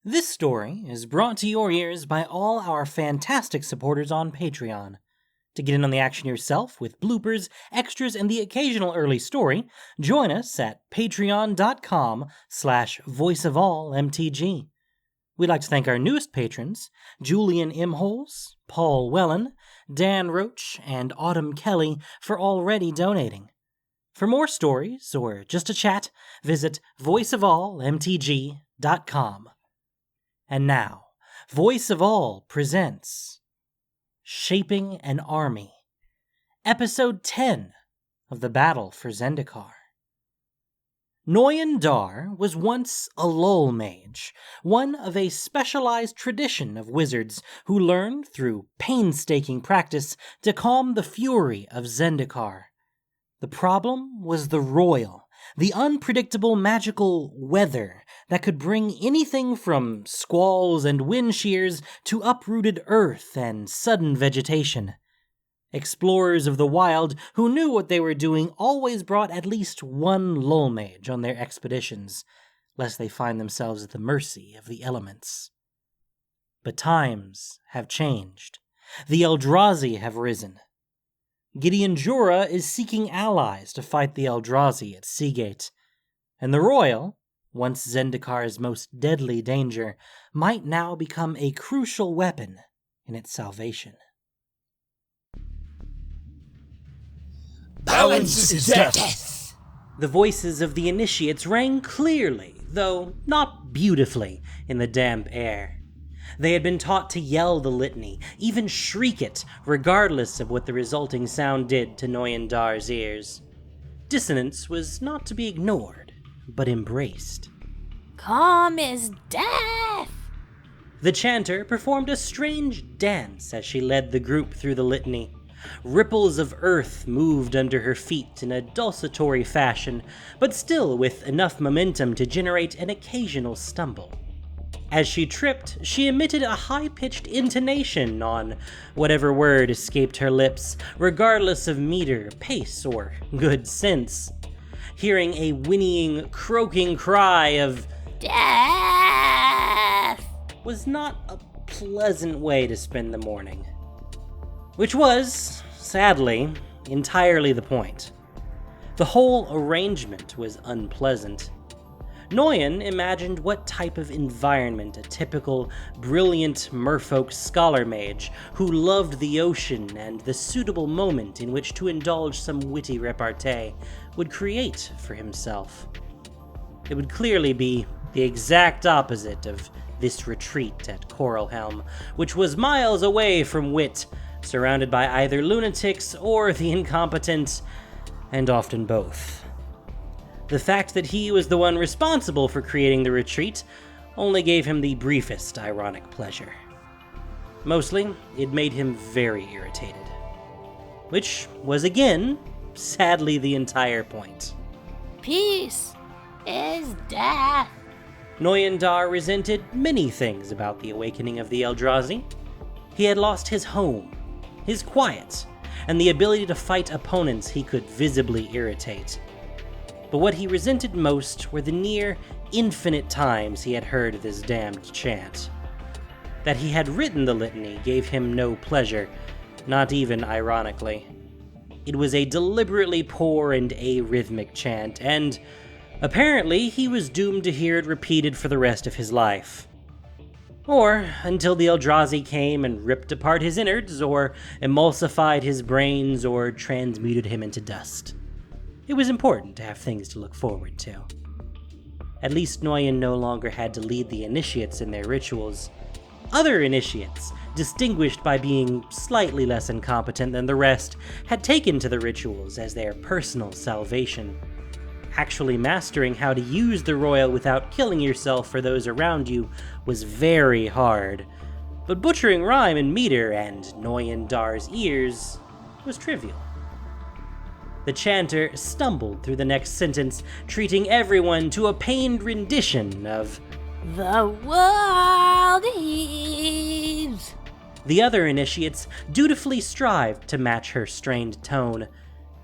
This story is brought to your ears by all our fantastic supporters on Patreon. To get in on the action yourself with bloopers, extras, and the occasional early story, join us at patreon.com/voiceofallmtg. We'd like to thank our newest patrons, Julian Imholes, Paul Wellen, Dan Roach, and Autumn Kelly, for already donating. For more stories, or just a chat, visit voiceofallmtg.com. And now, Voice of All presents Shaping an Army, Episode 10 of the Battle for Zendikar. Noyan Dar was once a lull mage, one of a specialized tradition of wizards who learned through painstaking practice to calm the fury of Zendikar. The problem was the roil, the unpredictable magical weather that could bring anything from squalls and wind shears to uprooted earth and sudden vegetation. Explorers of the wild who knew what they were doing always brought at least one lull mage on their expeditions, lest they find themselves at the mercy of the elements. But times have changed. The Eldrazi have risen. Gideon Jura is seeking allies to fight the Eldrazi at Seagate, and the Royal, once Zendikar's most deadly danger, might now become a crucial weapon in its salvation. Balance is death! The voices of the initiates rang clearly, though not beautifully, in the damp air. They had been taught to yell the litany, even shriek it, regardless of what the resulting sound did to Noyan Dar's ears. Dissonance was not to be ignored, but embraced. Calm is death! The chanter performed a strange dance as she led the group through the litany. Ripples of earth moved under her feet in a dulcetory fashion, but still with enough momentum to generate an occasional stumble. As she tripped, she emitted a high-pitched intonation on whatever word escaped her lips, regardless of meter, pace, or good sense. Hearing a whinnying, croaking cry of Death! was not a pleasant way to spend the morning. Which was, sadly, entirely the point. The whole arrangement was unpleasant. Noyan imagined what type of environment a typical, brilliant merfolk scholar mage who loved the ocean and the suitable moment in which to indulge some witty repartee would create for himself. It would clearly be the exact opposite of this retreat at Coralhelm, which was miles away from wit, surrounded by either lunatics or the incompetent, and often both. The fact that he was the one responsible for creating the retreat only gave him the briefest ironic pleasure. Mostly, it made him very irritated. Which was again, sadly, the entire point. Peace is death! Noyan Dar resented many things about the awakening of the Eldrazi. He had lost his home, his quiet, and the ability to fight opponents he could visibly irritate. But what he resented most were the near infinite times he had heard this damned chant. That he had written the litany gave him no pleasure, not even ironically. It was a deliberately poor and arrhythmic chant, and apparently he was doomed to hear it repeated for the rest of his life. Or until the Eldrazi came and ripped apart his innards, or emulsified his brains, or transmuted him into dust. It was important to have things to look forward to. At least Noyan no longer had to lead the initiates in their rituals. Other initiates, distinguished by being slightly less incompetent than the rest, had taken to the rituals as their personal salvation. Actually mastering how to use the royal without killing yourself or those around you was very hard, but butchering rhyme and meter and Noyan Dar's ears was trivial. The chanter stumbled through the next sentence, treating everyone to a pained rendition of The world heaves! The other initiates dutifully strived to match her strained tone.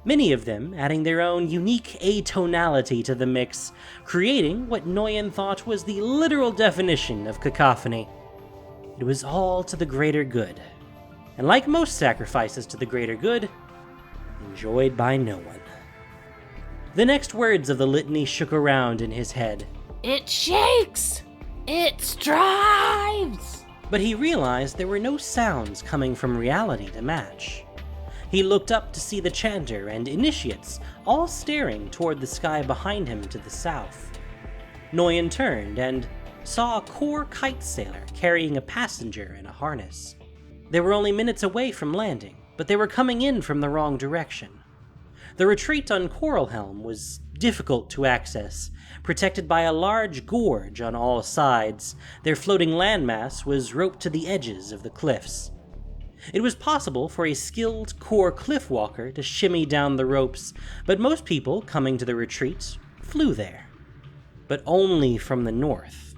many of them adding their own unique atonality to the mix, creating what Noyan thought was the literal definition of cacophony. It was all to the greater good, and like most sacrifices to the greater good, enjoyed by no one. The next words of the litany shook around in his head. It shakes! It strives! But he realized there were no sounds coming from reality to match. He looked up to see the chanter and initiates all staring toward the sky behind him to the south. Noyan turned and saw a Kor kite sailor carrying a passenger in a harness. They were only minutes away from landing, but they were coming in from the wrong direction. The retreat on Coral Helm was difficult to access, protected by a large gorge on all sides. Their floating landmass was roped to the edges of the cliffs. It was possible for a skilled Kor cliff walker to shimmy down the ropes, but most people coming to the retreat flew there. But only from the north.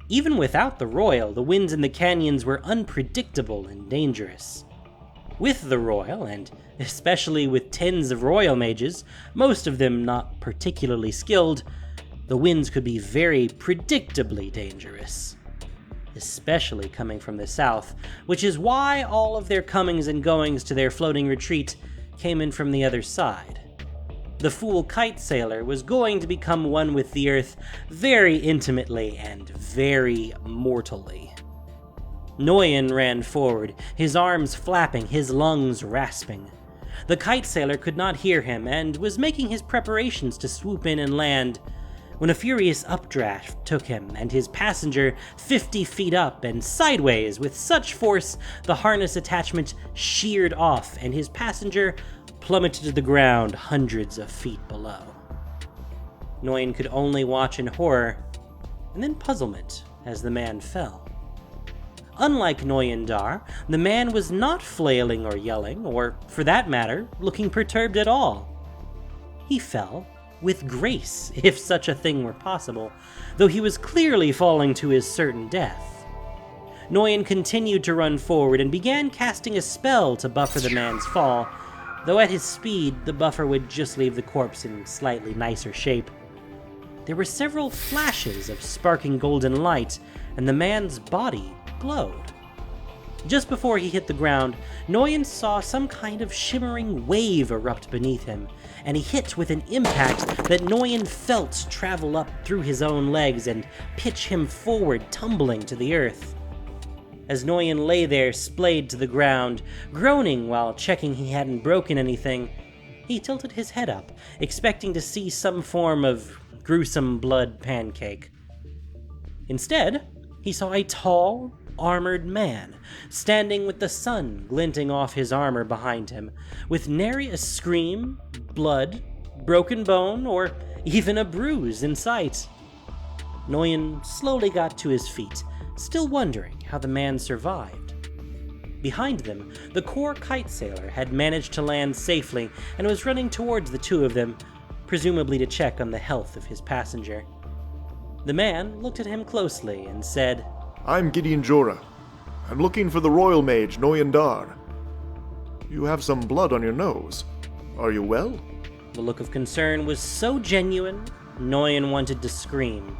Even without the royal, the winds in the canyons were unpredictable and dangerous. With the royal, and especially with tens of royal mages, most of them not particularly skilled, the winds could be very predictably dangerous. Especially coming from the south, which is why all of their comings and goings to their floating retreat came in from the other side. The fool kite sailor was going to become one with the earth very intimately and very mortally. Noyan ran forward, his arms flapping, his lungs rasping. The kite sailor could not hear him and was making his preparations to swoop in and land when a furious updraft took him and his passenger 50 feet up and sideways with such force the harness attachment sheared off and his passenger plummeted to the ground hundreds of feet below. Noyan could only watch in horror and then puzzlement as the man fell. Unlike Noyan Dar, the man was not flailing or yelling, or, for that matter, looking perturbed at all. He fell with grace, if such a thing were possible, though he was clearly falling to his certain death. Noyan continued to run forward and began casting a spell to buffer the man's fall, though at his speed, the buffer would just leave the corpse in slightly nicer shape. There were several flashes of sparking golden light, and the man's body glowed. Just before he hit the ground, Noyan saw some kind of shimmering wave erupt beneath him, and he hit with an impact that Noyan felt travel up through his own legs and pitch him forward, tumbling to the earth. As Noyan lay there, splayed to the ground, groaning while checking he hadn't broken anything, he tilted his head up, expecting to see some form of gruesome blood pancake. Instead, he saw a tall, armored man, standing with the sun glinting off his armor behind him, with nary a scream, blood, broken bone, or even a bruise in sight. Noyan slowly got to his feet, still wondering how the man survived. Behind them, the Kor kite sailor had managed to land safely and was running towards the two of them, presumably to check on the health of his passenger. The man looked at him closely and said, "I'm Gideon Jorah. I'm looking for the royal mage, Noyan Dar. You have some blood on your nose. Are you well?" The look of concern was so genuine, Noyan wanted to scream.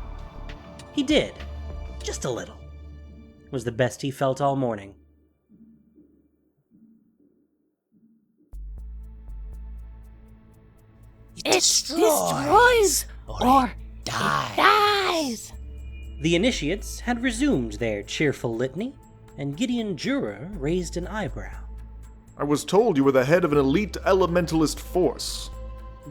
He did. Just a little. It was the best he felt all morning. It destroys or dies. The initiates had resumed their cheerful litany, and Gideon Jorah raised an eyebrow. "I was told you were the head of an elite elementalist force."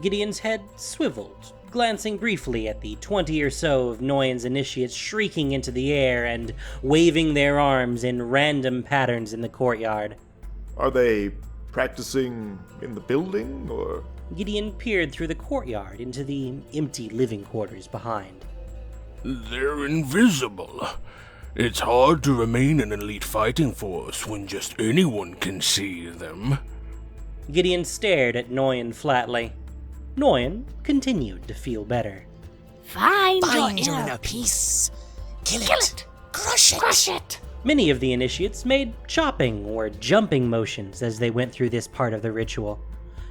Gideon's head swiveled, glancing briefly at the 20 or so of Noyan's initiates shrieking into the air and waving their arms in random patterns in the courtyard. "Are they practicing in the building, or?" Gideon peered through the courtyard into the empty living quarters behind. They're invisible. It's hard to remain an elite fighting force when just anyone can see them. Gideon stared at Noyan flatly. Noyan continued to feel better. Find Your your inner peace. Kill Kill it. it. Crush it. Many of the initiates made chopping or jumping motions as they went through this part of the ritual.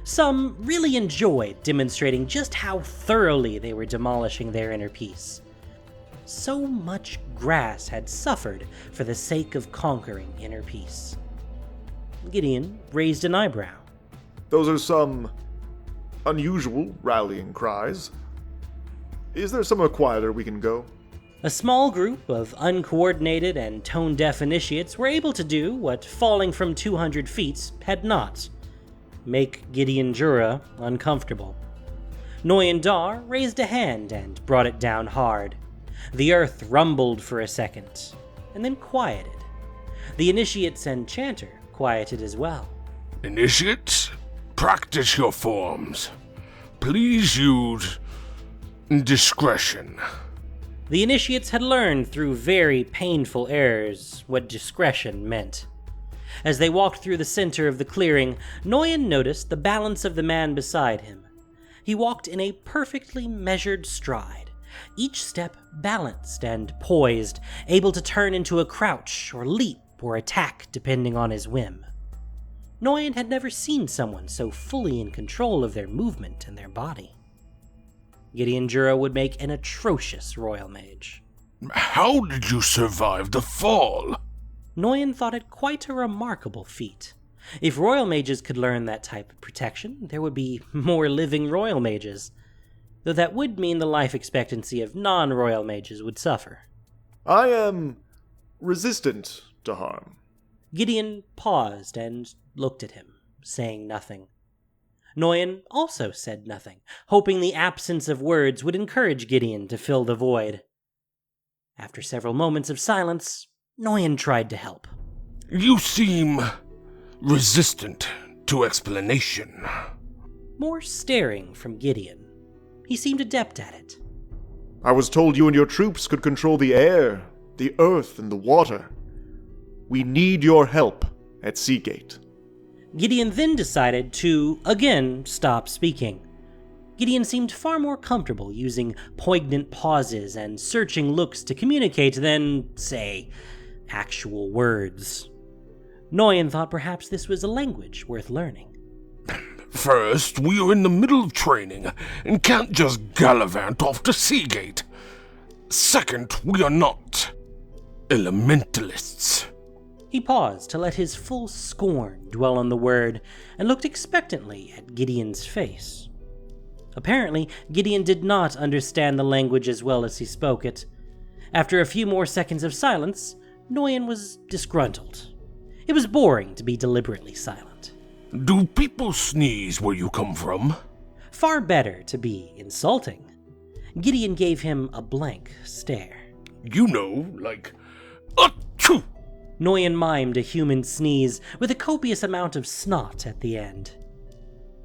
Some really enjoyed demonstrating just how thoroughly they were demolishing their inner peace. So much grass had suffered for the sake of conquering inner peace. Gideon raised an eyebrow. Those are some unusual rallying cries. Is there somewhere quieter we can go? A small group of uncoordinated and tone-deaf initiates were able to do what falling from 200 feet had not: make Gideon Jura uncomfortable. Noyan Dar raised a hand and brought it down hard. The earth rumbled for a second, and then quieted. The initiates and chanter quieted as well. Initiates, practice your forms. Please use discretion. The initiates had learned through very painful errors what discretion meant. As they walked through the center of the clearing, Noyan noticed the balance of the man beside him. He walked in a perfectly measured stride, each step balanced and poised, able to turn into a crouch or leap or attack depending on his whim. Noyan had never seen someone so fully in control of their movement and their body. Gideon Jura would make an atrocious royal mage. How did you survive the fall? Noyan thought it quite a remarkable feat. If royal mages could learn that type of protection, there would be more living royal mages, though that would mean the life expectancy of non-royal mages would suffer. I am resistant to harm. Gideon paused and looked at him, saying nothing. Noyan also said nothing, hoping the absence of words would encourage Gideon to fill the void. After several moments of silence, Noyan tried to help. You seem resistant to explanation. More staring from Gideon. He seemed adept at it. I was told you and your troops could control the air, the earth, and the water. We need your help at Seagate. Gideon then decided to, again, stop speaking. Gideon seemed far more comfortable using poignant pauses and searching looks to communicate than, say, actual words. Noyan thought perhaps this was a language worth learning. First, we are in the middle of training and can't just gallivant off to Seagate. Second, we are not elementalists. He paused to let his full scorn dwell on the word and looked expectantly at Gideon's face. Apparently, Gideon did not understand the language as well as he spoke it. After a few more seconds of silence, Noyan was disgruntled. It was boring to be deliberately silent. Do people sneeze where you come from? Far better to be insulting. Gideon gave him a blank stare. You know, like, achoo! Noyan mimed a human sneeze with a copious amount of snot at the end.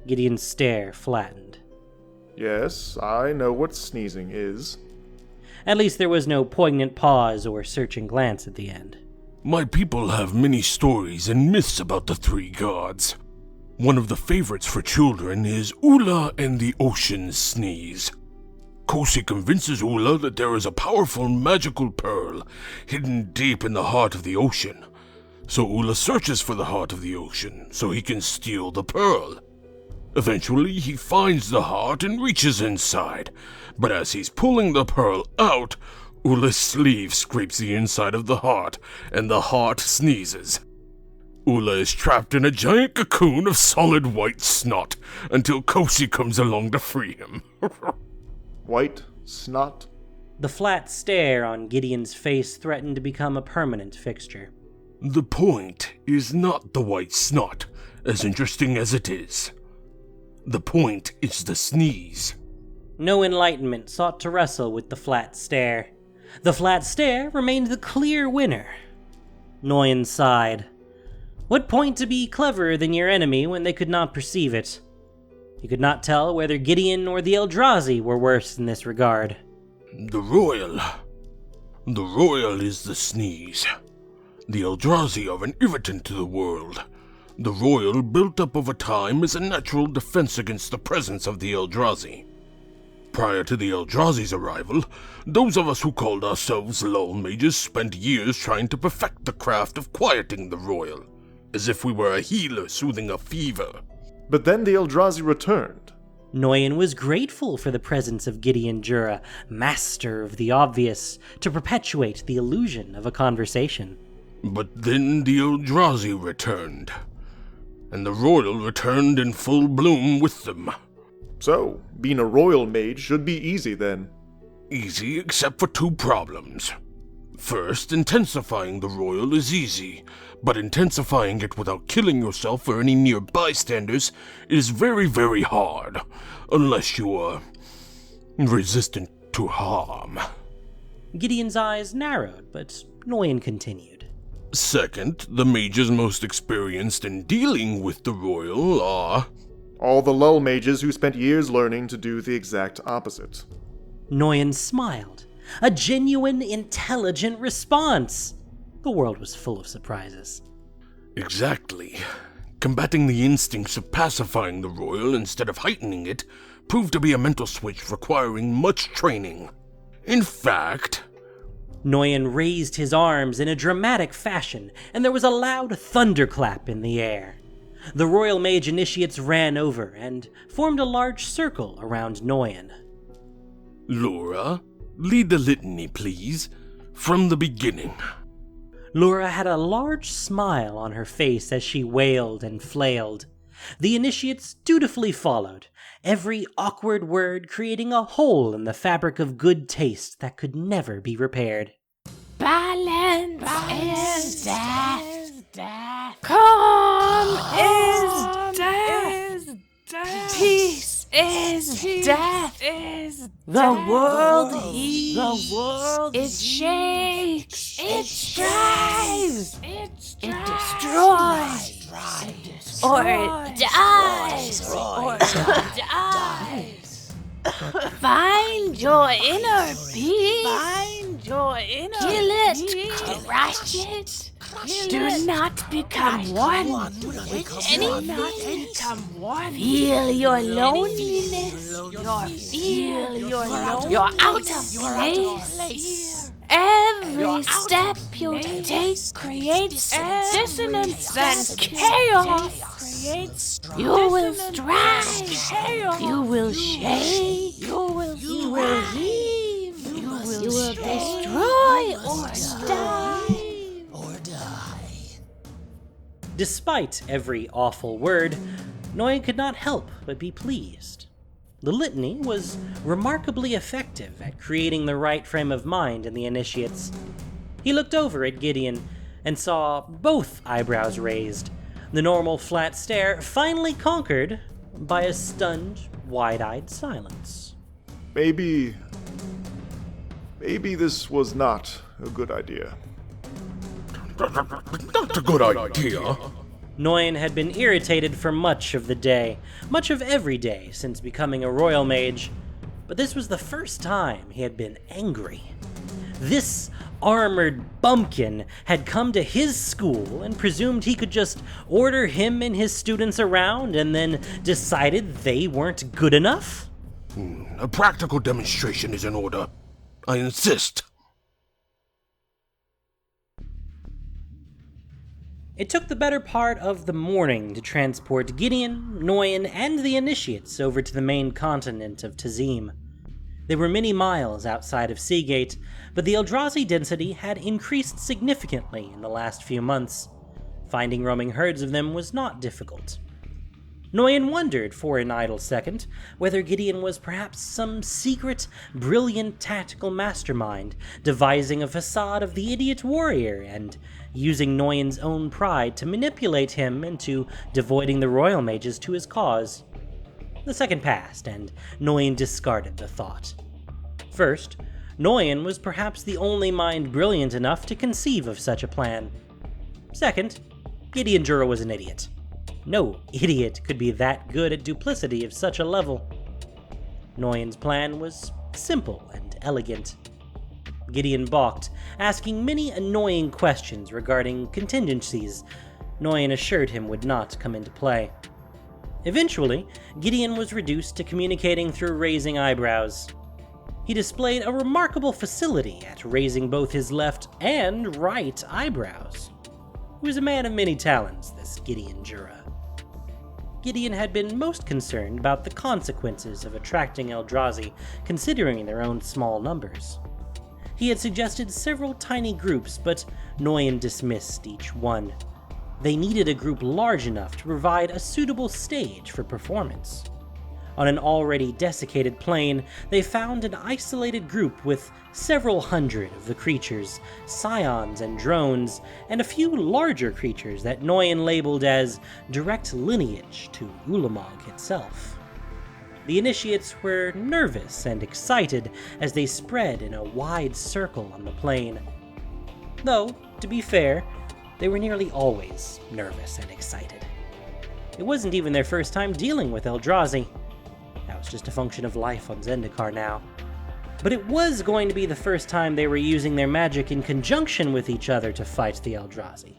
Gideon's stare flattened. Yes, I know what sneezing is. At least there was no poignant pause or searching glance at the end. My people have many stories and myths about the three gods. One of the favorites for children is Ula and the Ocean's Sneeze. Kosi convinces Ula that there is a powerful magical pearl hidden deep in the heart of the ocean. So Ula searches for the heart of the ocean so he can steal the pearl. Eventually, he finds the heart and reaches inside, but as he's pulling the pearl out, Ula's sleeve scrapes the inside of the heart, and the heart sneezes. Ula is trapped in a giant cocoon of solid white snot until Kosi comes along to free him. White snot? The flat stare on Gideon's face threatened to become a permanent fixture. The point is not the white snot, as interesting as it is. The point is the sneeze. No enlightenment sought to wrestle with the flat stare. The flat stare remained the clear winner. Noyan sighed. What point to be cleverer than your enemy when they could not perceive it? He could not tell whether Gideon or the Eldrazi were worse in this regard. The royal is the sneeze. The Eldrazi are an irritant to the world. The royal, built up over time, is a natural defense against the presence of the Eldrazi. Prior to the Eldrazi's arrival, those of us who called ourselves lull mages spent years trying to perfect the craft of quieting the royal, as if we were a healer soothing a fever. But then the Eldrazi returned. Noyan was grateful for the presence of Gideon Jura, master of the obvious, to perpetuate the illusion of a conversation. But then the Eldrazi returned, and the royal returned in full bloom with them. So, being a royal mage should be easy then. Easy except for two problems. First, intensifying the royal is easy, but intensifying it without killing yourself or any near bystanders is very, very hard, unless you are resistant to harm. Gideon's eyes narrowed, but Noyan continued. Second, the mages most experienced in dealing with the royal are all the lull mages who spent years learning to do the exact opposite. Noyan smiled. A genuine, intelligent response. The world was full of surprises. Exactly. Combating the instincts of pacifying the royal instead of heightening it proved to be a mental switch requiring much training. In fact, Noyan raised his arms in a dramatic fashion, and there was a loud thunderclap in the air. The royal mage initiates ran over and formed a large circle around Noyan. Laura, lead the litany, please, from the beginning. Laura had a large smile on her face as she wailed and flailed. The initiates dutifully followed, every awkward word creating a hole in the fabric of good taste that could never be repaired. Balance is death. Calm is death. Peace is death. The world heaves. It shakes. It strives. It destroys. Or dies. Find your inner peace. Kill it. Crush it. Do not become one with anything. Feel your loneliness. You're out of place. Every step you take creates dissonance and chaos. You will strive. You will shake. You will heave. You will destroy or die. Despite every awful word, Noyan could not help but be pleased. The litany was remarkably effective at creating the right frame of mind in the initiates. He looked over at Gideon and saw both eyebrows raised, the normal flat stare finally conquered by a stunned, wide-eyed silence. Maybe this was not a good idea. Not a good idea. Noyan had been irritated for much of the day, much of every day since becoming a royal mage, but this was the first time he had been angry. This armored bumpkin had come to his school and presumed he could just order him and his students around and then decided they weren't good enough? A practical demonstration is in order. I insist. It took the better part of the morning to transport Gideon, Noyan, and the initiates over to the main continent of Tazim. They were many miles outside of Seagate, but the Eldrazi density had increased significantly in the last few months. Finding roaming herds of them was not difficult. Noyan wondered for an idle second whether Gideon was perhaps some secret, brilliant tactical mastermind, devising a facade of the idiot warrior and using Noyan's own pride to manipulate him into devoting the royal mages to his cause. The second passed, and Noyan discarded the thought. First, Noyan was perhaps the only mind brilliant enough to conceive of such a plan. Second, Gideon Jura was an idiot. No idiot could be that good at duplicity of such a level. Noyan's plan was simple and elegant. Gideon balked, asking many annoying questions regarding contingencies Noyan assured him would not come into play. Eventually, Gideon was reduced to communicating through raising eyebrows. He displayed a remarkable facility at raising both his left and right eyebrows. He was a man of many talents, this Gideon Jura. Gideon had been most concerned about the consequences of attracting Eldrazi, considering their own small numbers. He had suggested several tiny groups, but Noyan dismissed each one. They needed a group large enough to provide a suitable stage for performance. On an already desiccated plain, they found an isolated group with several hundred of the creatures, scions and drones, and a few larger creatures that Noyan labeled as direct lineage to Ulamog itself. The initiates were nervous and excited as they spread in a wide circle on the plain. Though, to be fair, they were nearly always nervous and excited. It wasn't even their first time dealing with Eldrazi. That was just a function of life on Zendikar now. But it was going to be the first time they were using their magic in conjunction with each other to fight the Eldrazi.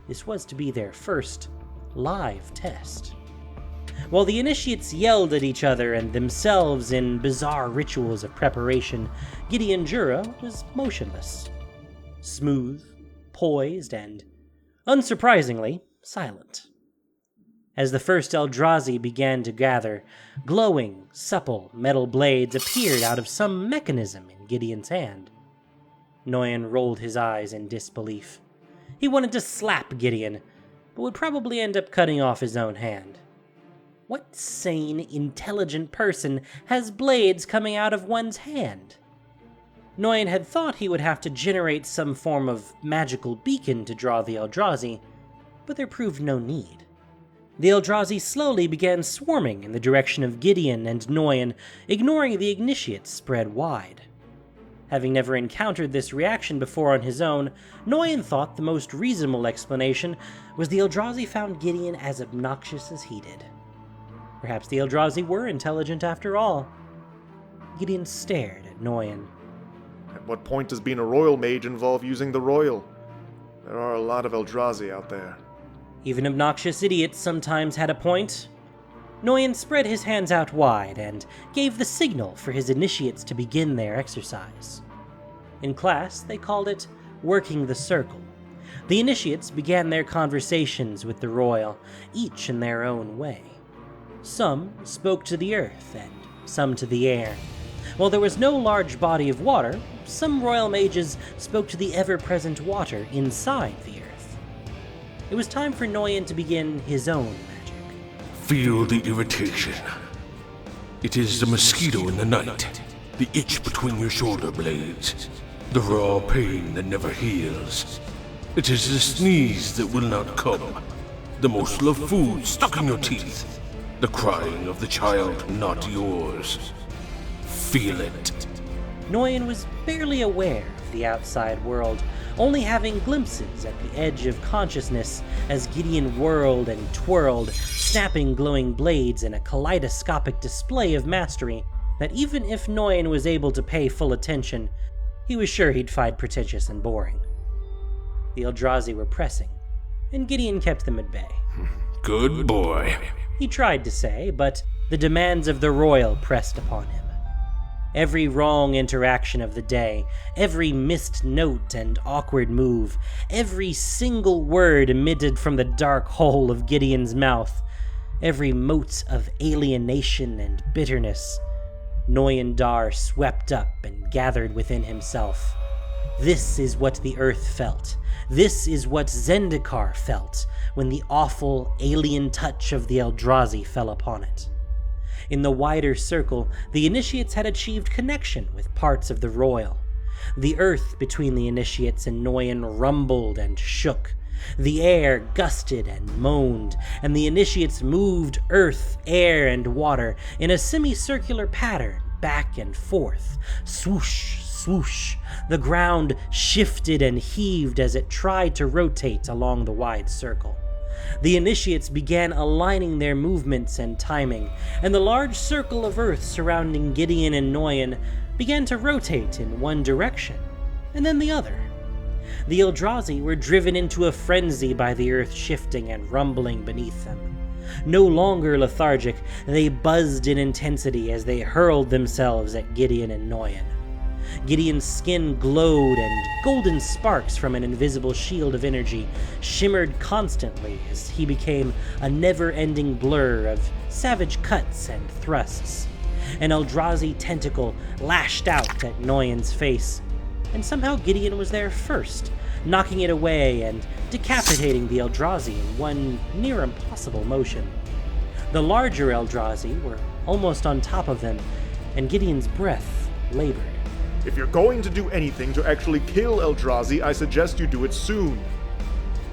This was to be their first live test. While the initiates yelled at each other and themselves in bizarre rituals of preparation, Gideon Jura was motionless, smooth, poised, and, unsurprisingly, silent. As the first Eldrazi began to gather, glowing, supple metal blades appeared out of some mechanism in Gideon's hand. Noyan rolled his eyes in disbelief. He wanted to slap Gideon, but would probably end up cutting off his own hand. What sane, intelligent person has blades coming out of one's hand? Noyan had thought he would have to generate some form of magical beacon to draw the Eldrazi, but there proved no need. The Eldrazi slowly began swarming in the direction of Gideon and Noyan, ignoring the initiates spread wide. Having never encountered this reaction before on his own, Noyan thought the most reasonable explanation was the Eldrazi found Gideon as obnoxious as he did. Perhaps the Eldrazi were intelligent after all. Gideon stared at Noyan. At what point does being a royal mage involve using the royal? There are a lot of Eldrazi out there. Even obnoxious idiots sometimes had a point. Noyan spread his hands out wide and gave the signal for his initiates to begin their exercise. In class, they called it working the circle. The initiates began their conversations with the royal, each in their own way. Some spoke to the earth and some to the air. While there was no large body of water, some royal mages spoke to the ever-present water inside the earth. It was time for Noyan to begin his own magic. Feel the irritation. It is the mosquito in the night, the itch between your shoulder blades, the raw pain that never heals. It is the sneeze that will not come, the most loved food stuck in your teeth, the crying of the child not yours. Feel it. Noyan was barely aware of the outside world, only having glimpses at the edge of consciousness as Gideon whirled and twirled, snapping glowing blades in a kaleidoscopic display of mastery that even if Noyan was able to pay full attention, he was sure he'd find pretentious and boring. The Eldrazi were pressing, and Gideon kept them at bay. Good boy. He tried to say, but the demands of the royal pressed upon him. Every wrong interaction of the day, every missed note and awkward move, every single word emitted from the dark hole of Gideon's mouth, every mote of alienation and bitterness, Noyan Dar swept up and gathered within himself. This is what the earth felt. This is what Zendikar felt when the awful, alien touch of the Eldrazi fell upon it. In the wider circle, the initiates had achieved connection with parts of the royal. The earth between the initiates and Noyan rumbled and shook. The air gusted and moaned, and the initiates moved earth, air, and water in a semicircular pattern back and forth. Swoosh, swoosh. The ground shifted and heaved as it tried to rotate along the wide circle. The initiates began aligning their movements and timing, and the large circle of earth surrounding Gideon and Noyan began to rotate in one direction, and then the other. The Eldrazi were driven into a frenzy by the earth shifting and rumbling beneath them. No longer lethargic, they buzzed in intensity as they hurled themselves at Gideon and Noyan. Gideon's skin glowed, and golden sparks from an invisible shield of energy shimmered constantly as he became a never-ending blur of savage cuts and thrusts. An Eldrazi tentacle lashed out at Noyan's face, and somehow Gideon was there first, knocking it away and decapitating the Eldrazi in one near impossible motion. The larger Eldrazi were almost on top of them, and Gideon's breath labored. If you're going to do anything to actually kill Eldrazi, I suggest you do it soon.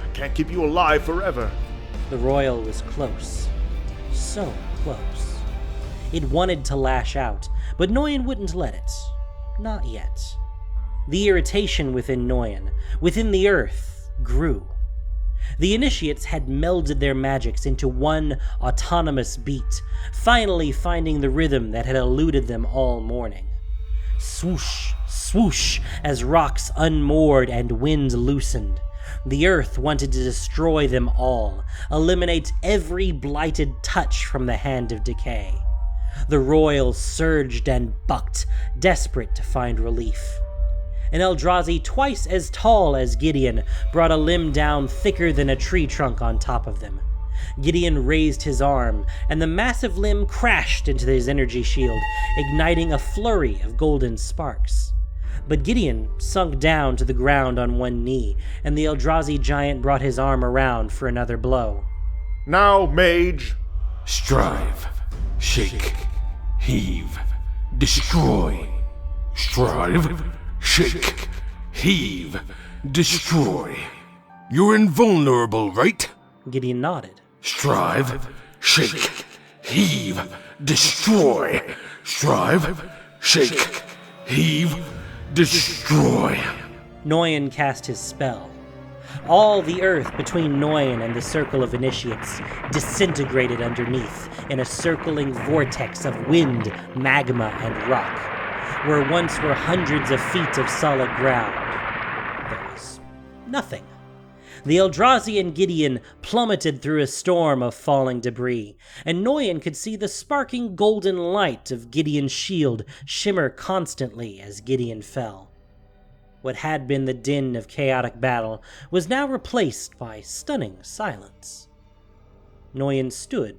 I can't keep you alive forever. The Royal was close. So close. It wanted to lash out, but Noyan wouldn't let it. Not yet. The irritation within Noyan, within the earth, grew. The Initiates had melded their magics into one autonomous beat, finally finding the rhythm that had eluded them all morning. Swoosh, swoosh, as rocks unmoored and wind loosened. The earth wanted to destroy them all, eliminate every blighted touch from the hand of decay. The Royal surged and bucked, desperate to find relief. An Eldrazi twice as tall as Gideon brought a limb down thicker than a tree trunk on top of them. Gideon raised his arm, and the massive limb crashed into his energy shield, igniting a flurry of golden sparks. But Gideon sunk down to the ground on one knee, and the Eldrazi giant brought his arm around for another blow. Now, mage! Strive, shake, heave, destroy. Strive, shake, heave, destroy. You're invulnerable, right? Gideon nodded. Strive, shake, heave, destroy. Strive, shake, heave, destroy. Noyan cast his spell. All the earth between Noyan and the circle of Initiates disintegrated underneath in a circling vortex of wind, magma, and rock. Where once were hundreds of feet of solid ground, there was nothing. The Eldrazi and Gideon plummeted through a storm of falling debris, and Noyan could see the sparking golden light of Gideon's shield shimmer constantly as Gideon fell. What had been the din of chaotic battle was now replaced by stunning silence. Noyan stood,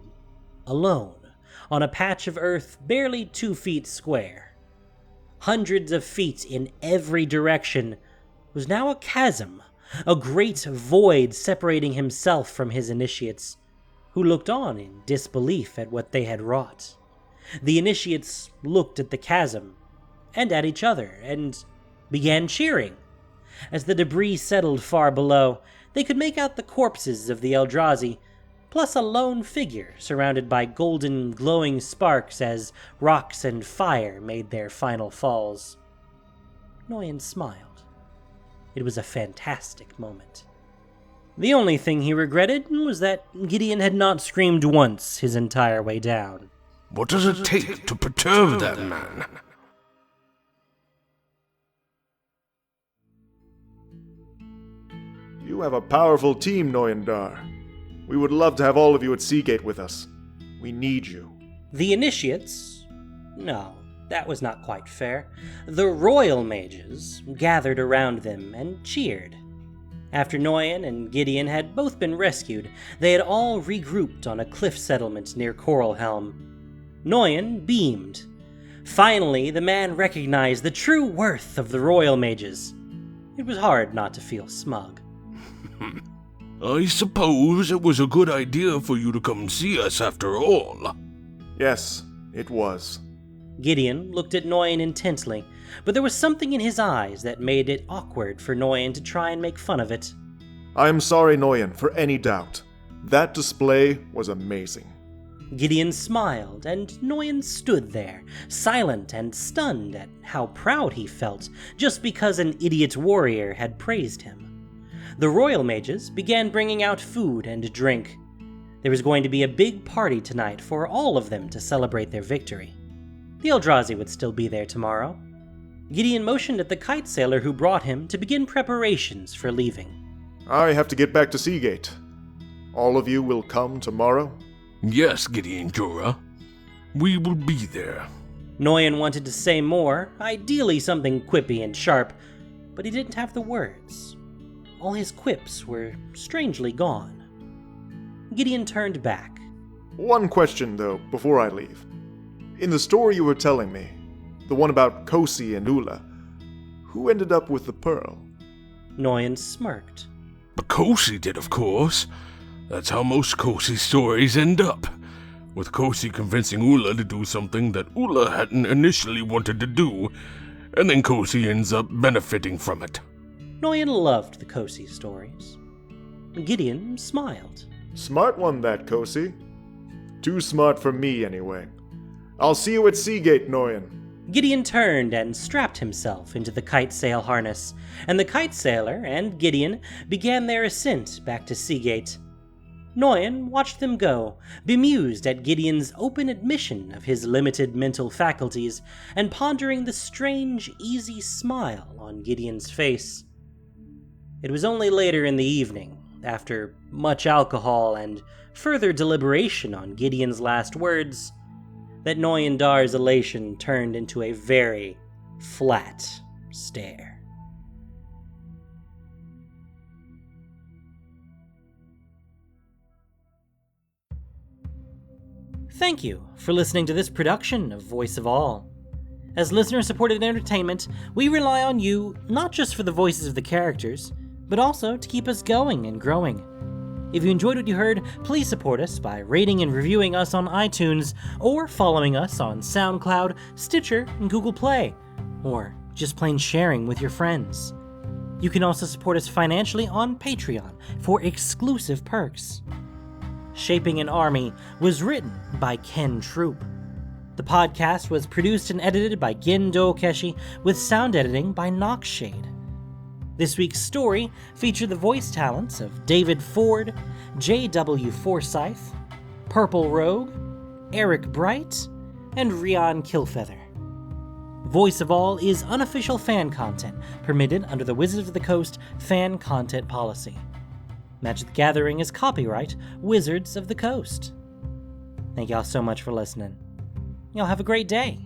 alone, on a patch of earth barely 2 feet square. Hundreds of feet in every direction was now a chasm, a great void separating himself from his Initiates, who looked on in disbelief at what they had wrought. The Initiates looked at the chasm, and at each other, and began cheering. As the debris settled far below, they could make out the corpses of the Eldrazi, plus a lone figure surrounded by golden glowing sparks as rocks and fire made their final falls. Noyan smiled. It was a fantastic moment. The only thing he regretted was that Gideon had not screamed once his entire way down. What does it take to perturb that man? You have a powerful team, Noyan Dar. We would love to have all of you at Seagate with us. We need you. The Initiates? No, that was not quite fair. The Royal Mages gathered around them and cheered. After Noyan and Gideon had both been rescued, they had all regrouped on a cliff settlement near Coralhelm. Noyan beamed. Finally, the man recognized the true worth of the Royal Mages. It was hard not to feel smug. I suppose it was a good idea for you to come see us after all. Yes, it was. Gideon looked at Noyan intently, but there was something in his eyes that made it awkward for Noyan to try and make fun of it. I am sorry, Noyan, for any doubt. That display was amazing. Gideon smiled, and Noyan stood there, silent and stunned at how proud he felt, just because an idiot warrior had praised him. The Royal Mages began bringing out food and drink. There was going to be a big party tonight for all of them to celebrate their victory. The Eldrazi would still be there tomorrow. Gideon motioned at the kite sailor who brought him to begin preparations for leaving. I have to get back to Seagate. All of you will come tomorrow? Yes, Gideon Jorah. We will be there. Noyan wanted to say more, ideally something quippy and sharp, but he didn't have the words. All his quips were strangely gone. Gideon turned back. One question, though, before I leave. In the story you were telling me, the one about Kosi and Ula, who ended up with the pearl? Noyan smirked. But Kosi did, of course. That's how most Kosi stories end up. With Kosi convincing Ula to do something that Ula hadn't initially wanted to do, and then Kosi ends up benefiting from it. Noyan loved the Kosi stories. Gideon smiled. Smart one, that, Kosi. Too smart for me, anyway. I'll see you at Seagate, Noyan. Gideon turned and strapped himself into the kite sail harness, and the kite sailor and Gideon began their ascent back to Seagate. Noyan watched them go, bemused at Gideon's open admission of his limited mental faculties, and pondering the strange, easy smile on Gideon's face. It was only later in the evening, after much alcohol and further deliberation on Gideon's last words, that Noyan Dar's elation turned into a very flat stare. Thank you for listening to this production of Voice of All. As listener-supported entertainment, we rely on you not just for the voices of the characters, but also to keep us going and growing. If you enjoyed what you heard, please support us by rating and reviewing us on iTunes, or following us on SoundCloud, Stitcher, and Google Play, or just plain sharing with your friends. You can also support us financially on Patreon for exclusive perks. Shaping an Army was written by Ken Troop. The podcast was produced and edited by Gin Keshi, with sound editing by Noxshade. This week's story featured the voice talents of David Ford, J.W. Forsyth, Purple Rogue, Eric Bright, and Rian Kilfeather. Voice of All is unofficial fan content permitted under the Wizards of the Coast fan content policy. Magic the Gathering is copyright Wizards of the Coast. Thank y'all so much for listening. Y'all have a great day.